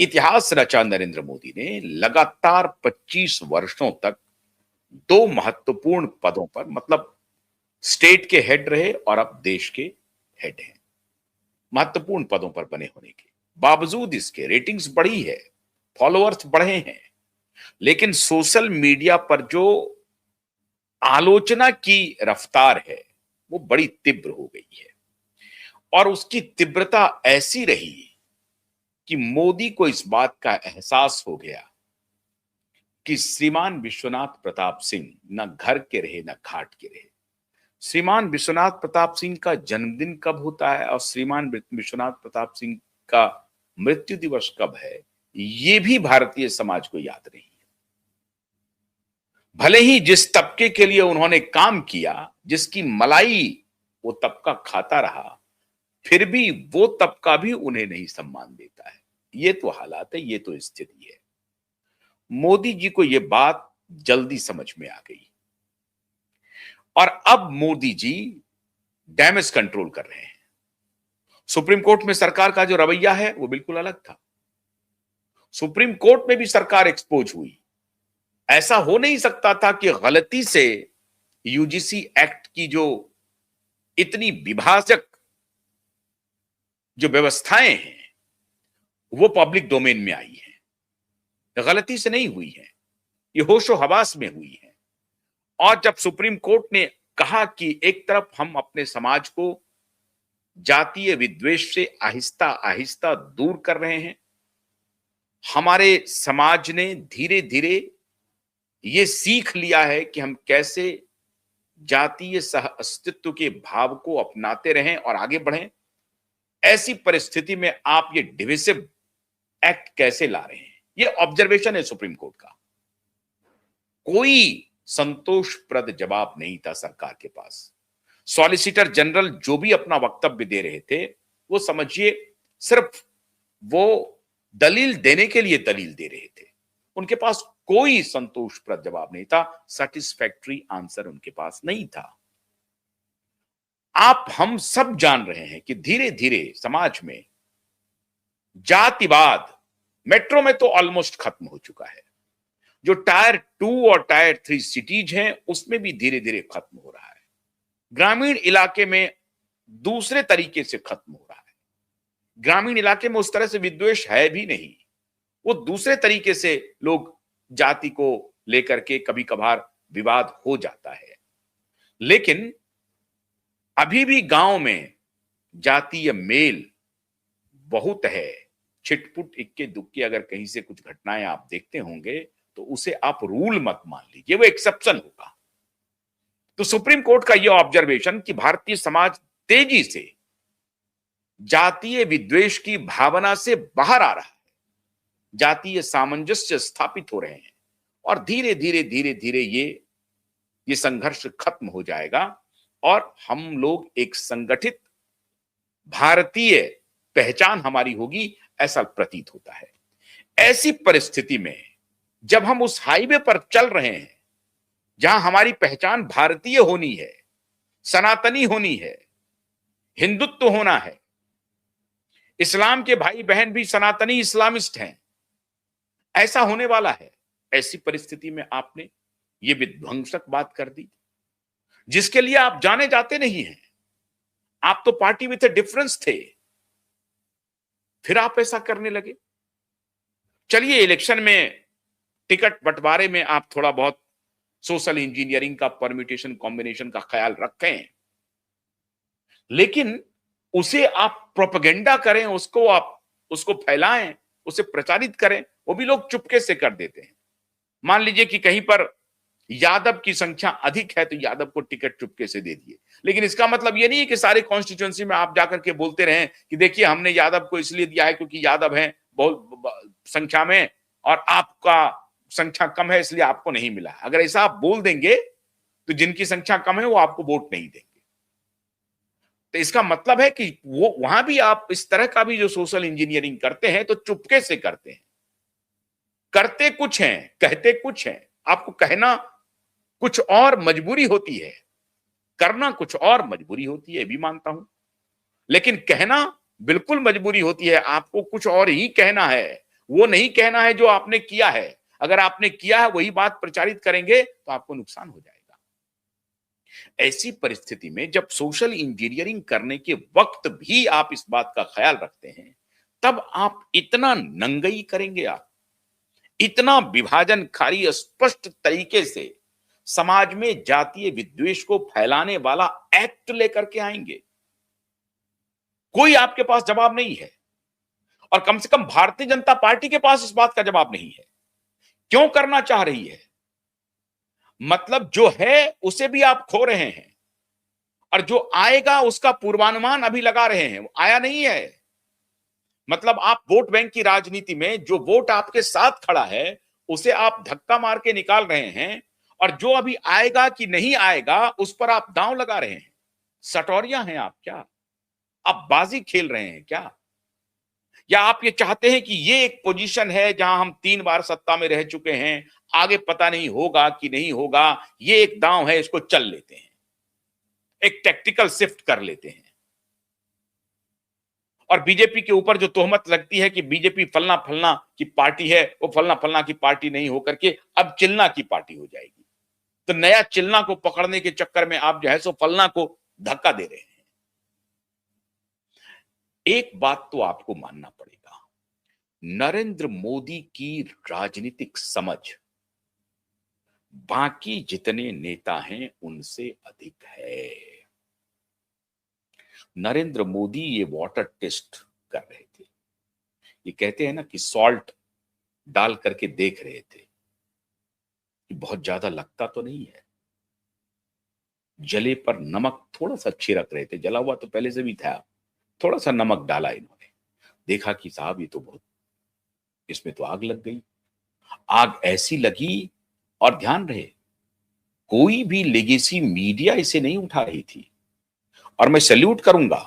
इतिहास रचा नरेंद्र मोदी ने लगातार 25 वर्षों तक दो महत्वपूर्ण पदों पर, मतलब स्टेट के हेड रहे और अब देश के हेड हैं। महत्वपूर्ण पदों पर बने होने के बावजूद इसके रेटिंग्स बढ़ी है, फॉलोअर्स बढ़े हैं, लेकिन सोशल मीडिया पर जो आलोचना की रफ्तार है वो बड़ी तीव्र हो गई है। और उसकी तीव्रता ऐसी रही कि मोदी को इस बात का एहसास हो गया कि श्रीमान विश्वनाथ प्रताप सिंह न घर के रहे न घाट के रहे। श्रीमान विश्वनाथ प्रताप सिंह का जन्मदिन कब होता है और श्रीमान विश्वनाथ प्रताप सिंह का मृत्यु दिवस कब है, ये भी भारतीय समाज को याद नहीं है। भले ही जिस तबके के लिए उन्होंने काम किया, जिसकी मलाई वो तबका खाता रहा, फिर भी वो तबका भी उन्हें नहीं सम्मान देता है। ये तो हालात है, ये तो स्थिति है। मोदी जी को ये बात जल्दी समझ में आ गई और अब मोदी जी डैमेज कंट्रोल कर रहे हैं। सुप्रीम कोर्ट में सरकार का जो रवैया है वो बिल्कुल अलग था। सुप्रीम कोर्ट में भी सरकार एक्सपोज हुई। ऐसा हो नहीं सकता था कि गलती से यूजीसी एक्ट की जो इतनी विभाजक जो व्यवस्थाएं हैं वो पब्लिक डोमेन में आई हैं। गलती से नहीं हुई है, ये होशो हवास में हुई है। और जब सुप्रीम कोर्ट ने कहा कि एक तरफ हम अपने समाज को जातीय विद्वेष से आहिस्ता आहिस्ता दूर कर रहे हैं, हमारे समाज ने धीरे धीरे ये सीख लिया है कि हम कैसे जातीय सह अस्तित्व के भाव को अपनाते रहें और आगे बढ़ें, ऐसी परिस्थिति में आप ये डिविसिव एक्ट कैसे ला रहे हैं? ये ऑब्जर्वेशन है सुप्रीम कोर्ट का। कोई संतोषप्रद जवाब नहीं था सरकार के पास। सॉलिसिटर जनरल जो भी अपना वक्तव्य दे रहे थे, वो समझिए सिर्फ वो दलील देने के लिए दलील दे रहे थे। उनके पास कोई संतोषप्रद जवाब नहीं था, सैटिस्फैक्टरी आंसर उनके पास नहीं था। आप हम सब जान रहे हैं कि धीरे धीरे समाज में जातिवाद मेट्रो में तो ऑलमोस्ट खत्म हो चुका है। जो टायर 2 और टायर 3 सिटीज हैं उसमें भी धीरे धीरे खत्म हो रहा है। ग्रामीण इलाके में दूसरे तरीके से खत्म हो रहा है। ग्रामीण इलाके में उस तरह से विद्वेष है भी नहीं, वो दूसरे तरीके से लोग जाति को लेकर के कभी कभार विवाद हो जाता है। लेकिन अभी भी गांव में जातीय मेल बहुत है। छिटपुट इक्के दुक्के अगर कहीं से कुछ घटनाएं आप देखते होंगे तो उसे आप रूल मत मान लीजिए, वो एक्सेप्शन होगा। तो सुप्रीम कोर्ट का यह ऑब्जर्वेशन कि भारतीय समाज तेजी से जातीय विद्वेष की भावना से बाहर आ रहा है, जातीय सामंजस्य स्थापित हो रहे हैं और धीरे धीरे धीरे धीरे ये संघर्ष खत्म हो जाएगा और हम लोग एक संगठित भारतीय पहचान हमारी होगी, ऐसा प्रतीत होता है। ऐसी परिस्थिति में जब हम उस हाईवे पर चल रहे हैं जहां हमारी पहचान भारतीय होनी है, सनातनी होनी है, हिंदुत्व होना है, इस्लाम के भाई बहन भी सनातनी इस्लामिस्ट हैं, ऐसा होने वाला है। ऐसी परिस्थिति में आपने ये विध्वंसक बात कर दी जिसके लिए आप जाने जाते नहीं हैं। आप तो पार्टी विथ ए डिफरेंस थे, फिर आप ऐसा करने लगे। चलिए इलेक्शन में टिकट बंटवारे में आप थोड़ा बहुत सोशल इंजीनियरिंग का परम्यूटेशन कॉम्बिनेशन का ख्याल रखें, लेकिन उसे आप प्रोपेगेंडा करें, उसको फैलाएं, उसे प्रचारित करें, वो भी लोग चुपके से कर देते हैं। मान लीजिए कि कहीं पर यादव की संख्या अधिक है तो यादव को टिकट चुपके से दे दिए, लेकिन इसका मतलब ये नहीं है कि सारे कॉन्स्टिट्यूएंसी में आप जाकर के बोलते रहें कि देखिए हमने यादव को इसलिए दिया है क्योंकि यादव हैं बहुत संख्या में और आपका संख्या कम है इसलिए आपको नहीं मिला। अगर ऐसा आप बोल देंगे तो जिनकी संख्या कम है वो आपको वोट नहीं देंगे। तो इसका मतलब है कि वो वहां भी आप इस तरह का भी जो सोशल इंजीनियरिंग करते हैं तो चुपके से करते हैं। करते कुछ हैं, कहते कुछ हैं। आपको कहना कुछ और मजबूरी होती है, करना कुछ और मजबूरी होती है, भी मानता हूं, लेकिन कहना बिल्कुल मजबूरी होती है। आपको कुछ और ही कहना है, वो नहीं कहना है जो आपने किया है। अगर आपने किया है वही बात प्रचारित करेंगे तो आपको नुकसान हो जाएगा। ऐसी परिस्थिति में जब सोशल इंजीनियरिंग करने के वक्त भी आप इस बात का ख्याल रखते हैं, तब आप इतना नंगई करेंगे, आप इतना विभाजनकारी स्पष्ट तरीके से समाज में जातीय विद्वेष को फैलाने वाला एक्ट लेकर के आएंगे। कोई आपके पास जवाब नहीं है, और कम से कम भारतीय जनता पार्टी के पास इस बात का जवाब नहीं है। क्यों करना चाह रही है? मतलब जो है उसे भी आप खो रहे हैं, और जो आएगा उसका पूर्वानुमान अभी लगा रहे हैं, वो आया नहीं है। मतलब आप वोट बैंक की राजनीति में जो वोट आपके साथ खड़ा है उसे आप धक्का मार के निकाल रहे हैं, और जो अभी आएगा कि नहीं आएगा उस पर आप दांव लगा रहे हैं। सटोरिया हैं आप क्या? आप बाजी खेल रहे हैं क्या? या आप ये चाहते हैं कि ये एक पोजीशन है जहां हम 3 बार सत्ता में रह चुके हैं, आगे पता नहीं होगा कि नहीं होगा, ये एक दांव है, इसको चल लेते हैं, एक टैक्टिकल शिफ्ट कर लेते हैं। और बीजेपी के ऊपर जो तोहमत लगती है कि बीजेपी फलना फलना की पार्टी है, वो फलना फलना की पार्टी नहीं होकर के अब चिलना की पार्टी हो जाएगी। तो नया चिलना को पकड़ने के चक्कर में आप जो है सो फलना को धक्का दे रहे हैं। एक बात तो आपको मानना पड़ेगा, नरेंद्र मोदी की राजनीतिक समझ बाकी जितने नेता हैं उनसे अधिक है। नरेंद्र मोदी ये वाटर टेस्ट कर रहे थे। ये कहते हैं ना कि सॉल्ट डाल करके देख रहे थे कि बहुत ज्यादा लगता तो नहीं है। जले पर नमक थोड़ा सा छिड़क रहे थे, जला हुआ तो पहले से भी था, थोड़ा सा नमक डाला इन्होंने, देखा कि साहब ये तो बहुत, इसमें तो आग लग गई। आग ऐसी लगी, और ध्यान रहे कोई भी लेगेसी मीडिया इसे नहीं उठा रही थी। और मैं सैल्यूट करूंगा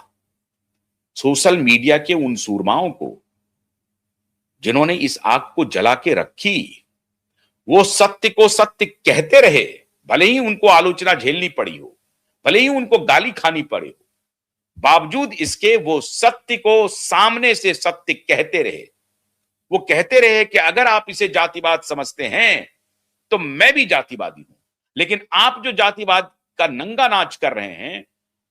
सोशल मीडिया के उन सूरमाओं को जिन्होंने इस आग को जला के रखी। वो सत्य को सत्य कहते रहे, भले ही उनको आलोचना झेलनी पड़ी हो, भले ही उनको गाली खानी पड़े हो, बावजूद इसके वो सत्य को सामने से सत्य कहते रहे। वो कहते रहे कि अगर आप इसे जातिवाद समझते हैं तो मैं भी जातिवादी हूं, लेकिन आप जो जातिवाद का नंगा नाच कर रहे हैं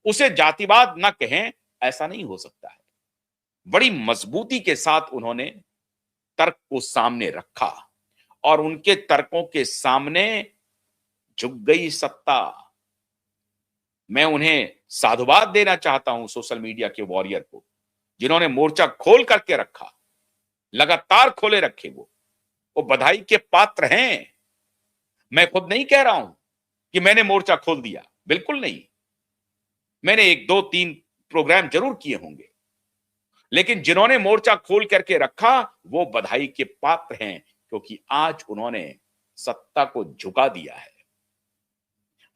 उसे जातिवाद ना कहें, ऐसा नहीं हो सकता है। बड़ी मजबूती के साथ उन्होंने तर्क को सामने रखा, और उनके तर्कों के सामने झुक गई सत्ता। मैं उन्हें साधुवाद देना चाहता हूं, सोशल मीडिया के वॉरियर को, जिन्होंने मोर्चा खोल करके रखा, लगातार खोले रखे। वो बधाई के पात्र हैं। मैं खुद नहीं कह रहा हूं कि मैंने मोर्चा खोल दिया, बिल्कुल नहीं। मैंने 1 2 3 प्रोग्राम जरूर किए होंगे, लेकिन जिन्होंने मोर्चा खोल करके रखा वो बधाई के पात्र हैं, क्योंकि आज उन्होंने सत्ता को झुका दिया है।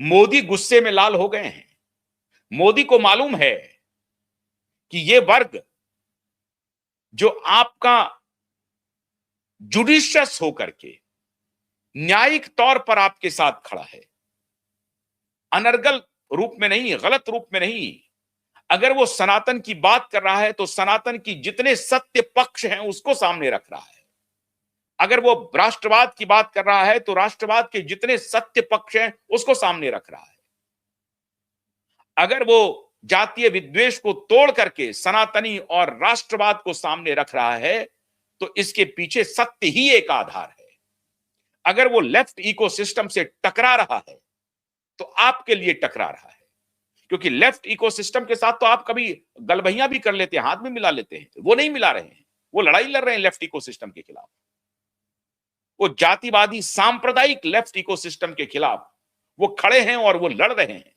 मोदी गुस्से में लाल हो गए हैं। मोदी को मालूम है कि ये वर्ग जो आपका जुडिशियस होकर के न्यायिक तौर पर आपके साथ खड़ा है, अनर्गल रूप में नहीं, गलत रूप में नहीं, अगर वो सनातन की बात कर रहा है तो सनातन की जितने सत्य पक्ष हैं उसको सामने रख रहा है। अगर वो राष्ट्रवाद की बात कर रहा है तो राष्ट्रवाद के जितने सत्य पक्ष हैं उसको सामने रख रहा है। अगर वो जातीय विद्वेष को तोड़ करके सनातनी और राष्ट्रवाद को सामने रख रहा है तो इसके पीछे सत्य ही एक आधार है। अगर वो लेफ्ट इकोसिस्टम से टकरा रहा है तो आपके लिए टकरा रहा है, क्योंकि लेफ्ट इकोसिस्टम के साथ तो आप कभी गलबहियां भी कर लेते हैं, हाथ में मिला लेते हैं। वो नहीं मिला रहे हैं, वो लड़ाई लड़ रहे हैं लेफ्ट इकोसिस्टम के खिलाफ। वो जातिवादी सांप्रदायिक लेफ्ट इकोसिस्टम के खिलाफ वो खड़े हैं और वो लड़ रहे हैं।